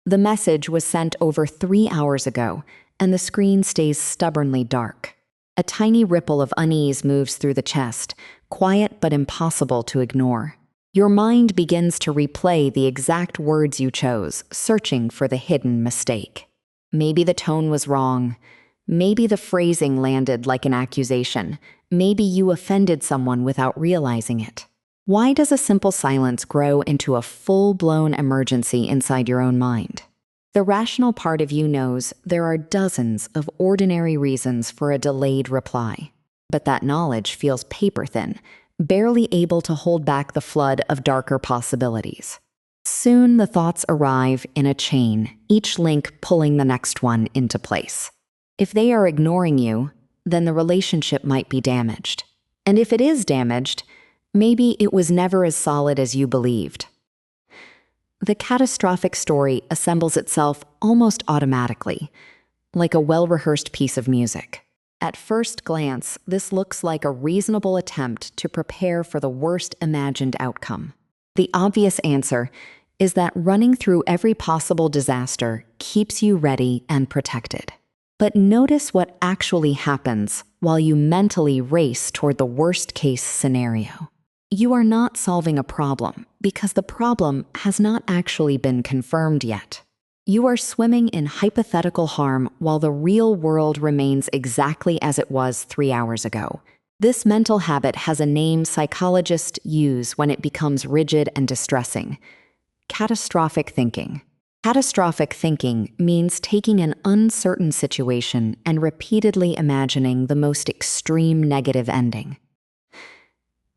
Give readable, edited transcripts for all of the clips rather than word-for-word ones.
The message was sent over 3 hours ago, and the screen stays stubbornly dark. A tiny ripple of unease moves through the chest, quiet but impossible to ignore. Your mind begins to replay the exact words you chose, searching for the hidden mistake. Maybe the tone was wrong. Maybe the phrasing landed like an accusation. Maybe you offended someone without realizing it. Why does a simple silence grow into a full-blown emergency inside your own mind? The rational part of you knows there are dozens of ordinary reasons for a delayed reply. But that knowledge feels paper-thin, barely able to hold back the flood of darker possibilities. Soon the thoughts arrive in a chain, each link pulling the next one into place. If they are ignoring you, then the relationship might be damaged. And if it is damaged, maybe it was never as solid as you believed. The catastrophic story assembles itself almost automatically, like a well-rehearsed piece of music. At first glance, this looks like a reasonable attempt to prepare for the worst imagined outcome. The obvious answer is that running through every possible disaster keeps you ready and protected. But notice what actually happens while you mentally race toward the worst-case scenario. You are not solving a problem because the problem has not actually been confirmed yet. You are swimming in hypothetical harm while the real world remains exactly as it was 3 hours ago. This mental habit has a name psychologists use when it becomes rigid and distressing: catastrophic thinking. Catastrophic thinking means taking an uncertain situation and repeatedly imagining the most extreme negative ending.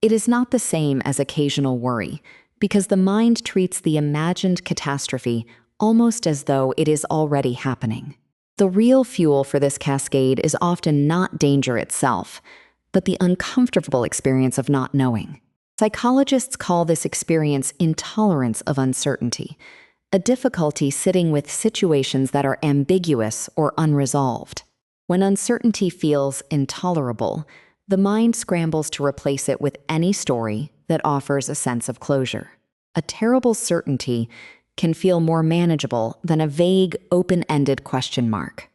It is not the same as occasional worry, because the mind treats the imagined catastrophe almost as though it is already happening. The real fuel for this cascade is often not danger itself, but the uncomfortable experience of not knowing. Psychologists call this experience intolerance of uncertainty, a difficulty sitting with situations that are ambiguous or unresolved. When uncertainty feels intolerable, the mind scrambles to replace it with any story that offers a sense of closure. A terrible certainty can feel more manageable than a vague, open-ended question mark.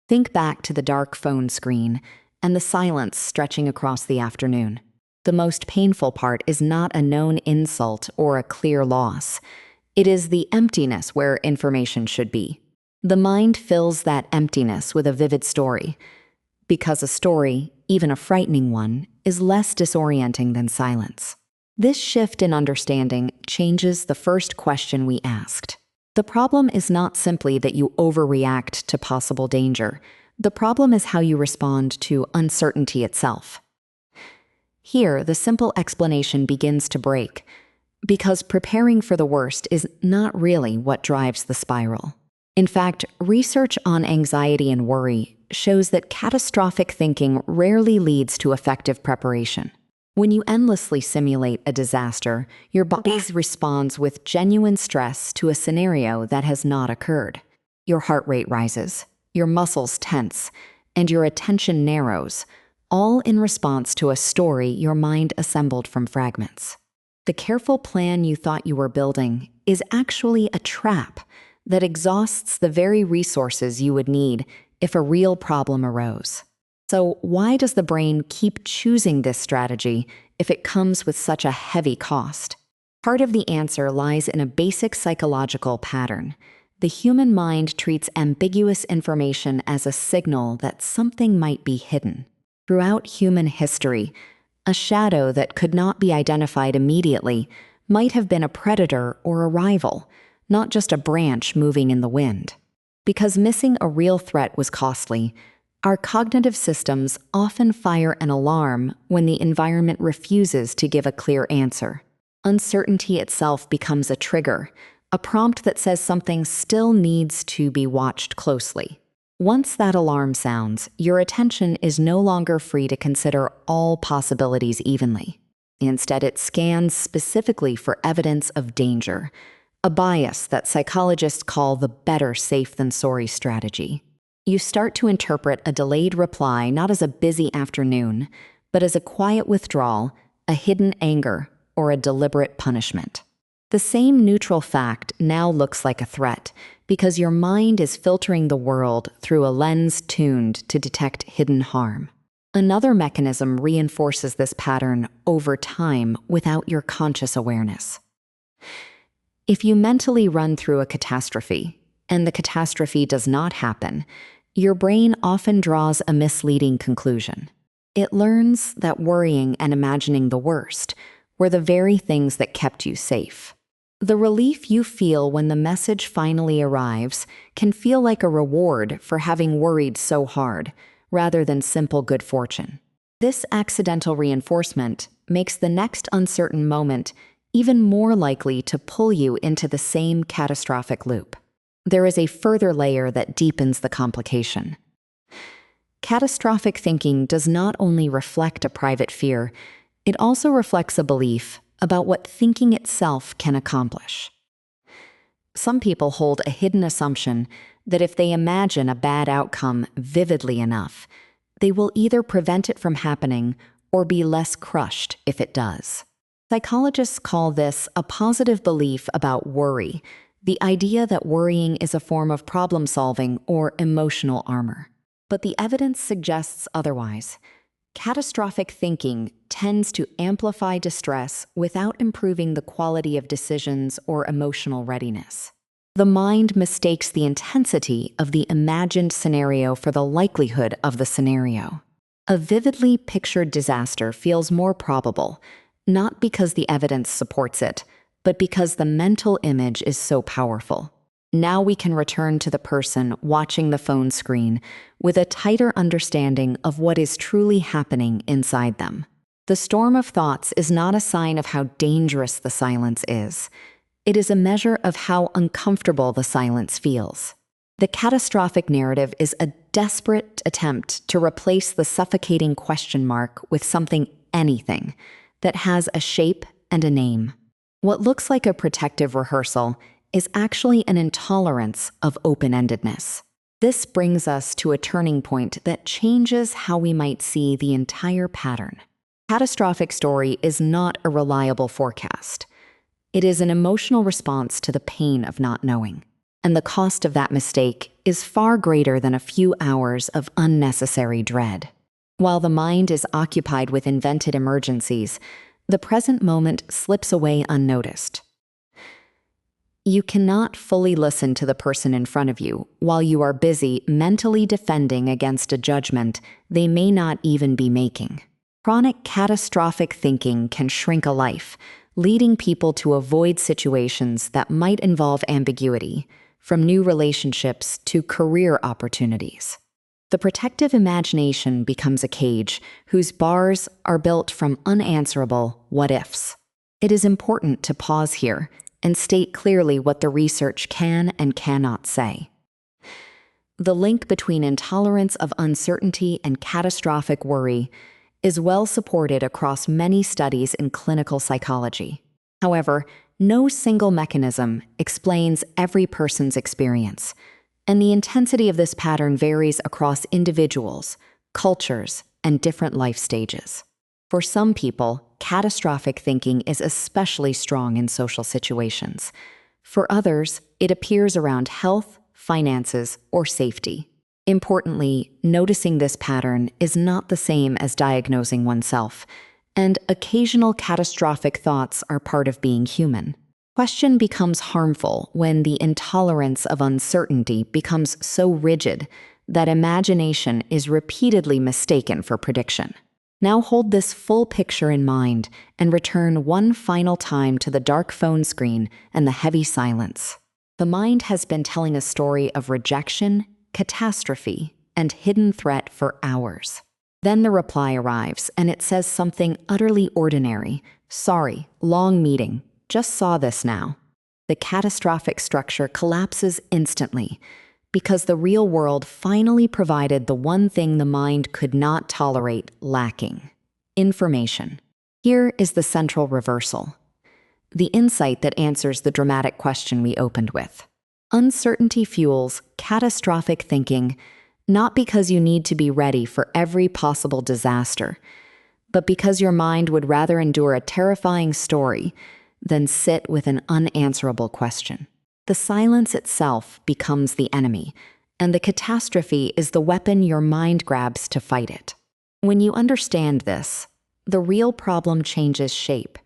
Think back to the dark phone screen and the silence stretching across the afternoon. The most painful part is not a known insult or a clear loss. It is the emptiness where information should be. The mind fills that emptiness with a vivid story, because a story, even a frightening one, is less disorienting than silence. This shift in understanding changes the first question we asked. The problem is not simply that you overreact to possible danger. The problem is how you respond to uncertainty itself. Here, the simple explanation begins to break, because preparing for the worst is not really what drives the spiral. In fact, research on anxiety and worry shows that catastrophic thinking rarely leads to effective preparation. When you endlessly simulate a disaster, your body responds with genuine stress to a scenario that has not occurred. Your heart rate rises, your muscles tense, and your attention narrows, all in response to a story your mind assembled from fragments. The careful plan you thought you were building is actually a trap that exhausts the very resources you would need if a real problem arose. So why does the brain keep choosing this strategy if it comes with such a heavy cost? Part of the answer lies in a basic psychological pattern. The human mind treats ambiguous information as a signal that something might be hidden. Throughout human history, a shadow that could not be identified immediately might have been a predator or a rival, not just a branch moving in the wind. Because missing a real threat was costly, our cognitive systems often fire an alarm when the environment refuses to give a clear answer. Uncertainty itself becomes a trigger, a prompt that says something still needs to be watched closely. Once that alarm sounds, your attention is no longer free to consider all possibilities evenly. Instead, it scans specifically for evidence of danger, a bias that psychologists call the better safe than sorry strategy. You start to interpret a delayed reply not as a busy afternoon, but as a quiet withdrawal, a hidden anger, or a deliberate punishment. The same neutral fact now looks like a threat because your mind is filtering the world through a lens tuned to detect hidden harm. Another mechanism reinforces this pattern over time without your conscious awareness. If you mentally run through a catastrophe, and the catastrophe does not happen, your brain often draws a misleading conclusion. It learns that worrying and imagining the worst were the very things that kept you safe. The relief you feel when the message finally arrives can feel like a reward for having worried so hard, rather than simple good fortune. This accidental reinforcement makes the next uncertain moment even more likely to pull you into the same catastrophic loop. There is a further layer that deepens the complication. Catastrophic thinking does not only reflect a private fear, it also reflects a belief about what thinking itself can accomplish. Some people hold a hidden assumption that if they imagine a bad outcome vividly enough, they will either prevent it from happening or be less crushed if it does. Psychologists call this a positive belief about worry, the idea that worrying is a form of problem solving or emotional armor. But the evidence suggests otherwise. Catastrophic thinking tends to amplify distress without improving the quality of decisions or emotional readiness. The mind mistakes the intensity of the imagined scenario for the likelihood of the scenario. A vividly pictured disaster feels more probable, not because the evidence supports it, but because the mental image is so powerful. Now we can return to the person watching the phone screen with a tighter understanding of what is truly happening inside them. The storm of thoughts is not a sign of how dangerous the silence is. It is a measure of how uncomfortable the silence feels. The catastrophic narrative is a desperate attempt to replace the suffocating question mark with something, anything, that has a shape and a name. What looks like a protective rehearsal is actually an intolerance of open-endedness. This brings us to a turning point that changes how we might see the entire pattern. Catastrophic story is not a reliable forecast. It is an emotional response to the pain of not knowing. And the cost of that mistake is far greater than a few hours of unnecessary dread. While the mind is occupied with invented emergencies, the present moment slips away unnoticed. You cannot fully listen to the person in front of you while you are busy mentally defending against a judgment they may not even be making. Chronic catastrophic thinking can shrink a life, leading people to avoid situations that might involve ambiguity, from new relationships to career opportunities. The protective imagination becomes a cage whose bars are built from unanswerable what-ifs. It is important to pause here and state clearly what the research can and cannot say. The link between intolerance of uncertainty and catastrophic worry is well supported across many studies in clinical psychology. However, no single mechanism explains every person's experience, and the intensity of this pattern varies across individuals, cultures, and different life stages. For some people, catastrophic thinking is especially strong in social situations. For others, it appears around health, finances, or safety. Importantly, noticing this pattern is not the same as diagnosing oneself, and occasional catastrophic thoughts are part of being human. Question becomes harmful when the intolerance of uncertainty becomes so rigid that imagination is repeatedly mistaken for prediction. Now hold this full picture in mind and return one final time to the dark phone screen and the heavy silence. The mind has been telling a story of rejection, catastrophe, and hidden threat for hours. Then the reply arrives, and it says something utterly ordinary. Sorry, long meeting. Just saw this now. The catastrophic structure collapses instantly because the real world finally provided the one thing the mind could not tolerate lacking: information. Here is the central reversal, the insight that answers the dramatic question we opened with. Uncertainty fuels catastrophic thinking, not because you need to be ready for every possible disaster, but because your mind would rather endure a terrifying story than sit with an unanswerable question. The silence itself becomes the enemy, and the catastrophe is the weapon your mind grabs to fight it. When you understand this, the real problem changes shape.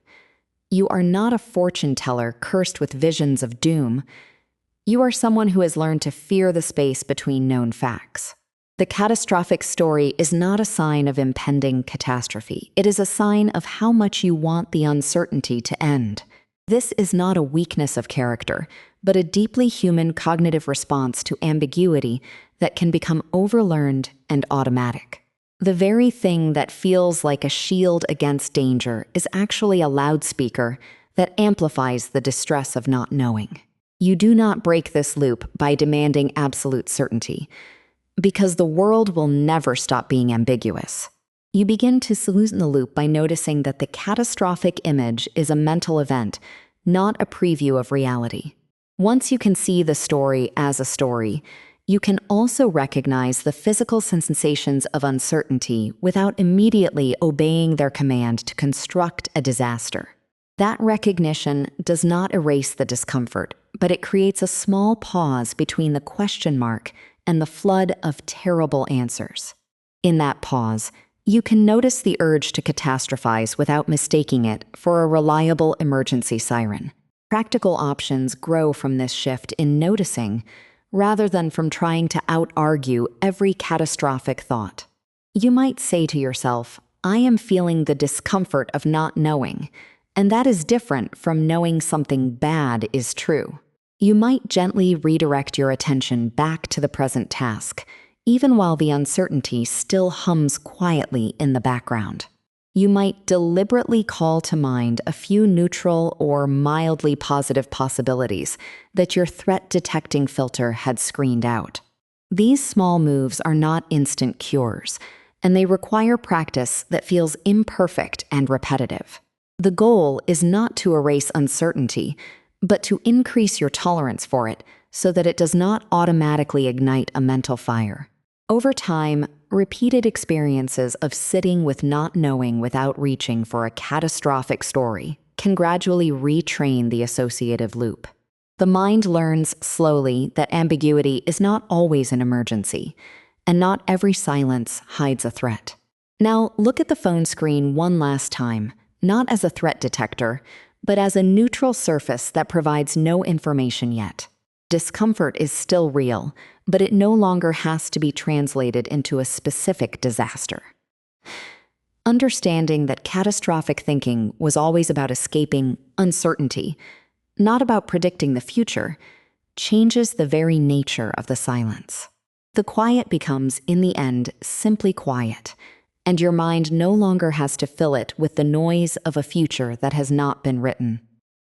You are not a fortune teller cursed with visions of doom. You are someone who has learned to fear the space between known facts. The catastrophic story is not a sign of impending catastrophe. It is a sign of how much you want the uncertainty to end. This is not a weakness of character, but a deeply human cognitive response to ambiguity that can become overlearned and automatic. The very thing that feels like a shield against danger is actually a loudspeaker that amplifies the distress of not knowing. You do not break this loop by demanding absolute certainty, because the world will never stop being ambiguous. You begin to loosen the loop by noticing that the catastrophic image is a mental event, not a preview of reality. Once you can see the story as a story, you can also recognize the physical sensations of uncertainty without immediately obeying their command to construct a disaster. That recognition does not erase the discomfort, but it creates a small pause between the question mark and the flood of terrible answers. In that pause, you can notice the urge to catastrophize without mistaking it for a reliable emergency siren. Practical options grow from this shift in noticing, rather than from trying to out-argue every catastrophic thought. You might say to yourself, I am feeling the discomfort of not knowing, and that is different from knowing something bad is true. You might gently redirect your attention back to the present task, even while the uncertainty still hums quietly in the background. You might deliberately call to mind a few neutral or mildly positive possibilities that your threat-detecting filter had screened out. These small moves are not instant cures, and they require practice that feels imperfect and repetitive. The goal is not to erase uncertainty, but to increase your tolerance for it so that it does not automatically ignite a mental fire. Over time, repeated experiences of sitting with not knowing without reaching for a catastrophic story can gradually retrain the associative loop. The mind learns slowly that ambiguity is not always an emergency, and not every silence hides a threat. Now, look at the phone screen one last time, not as a threat detector, but as a neutral surface that provides no information yet. Discomfort is still real, but it no longer has to be translated into a specific disaster. Understanding that catastrophic thinking was always about escaping uncertainty, not about predicting the future, changes the very nature of the silence. The quiet becomes, in the end, simply quiet, and your mind no longer has to fill it with the noise of a future that has not been written.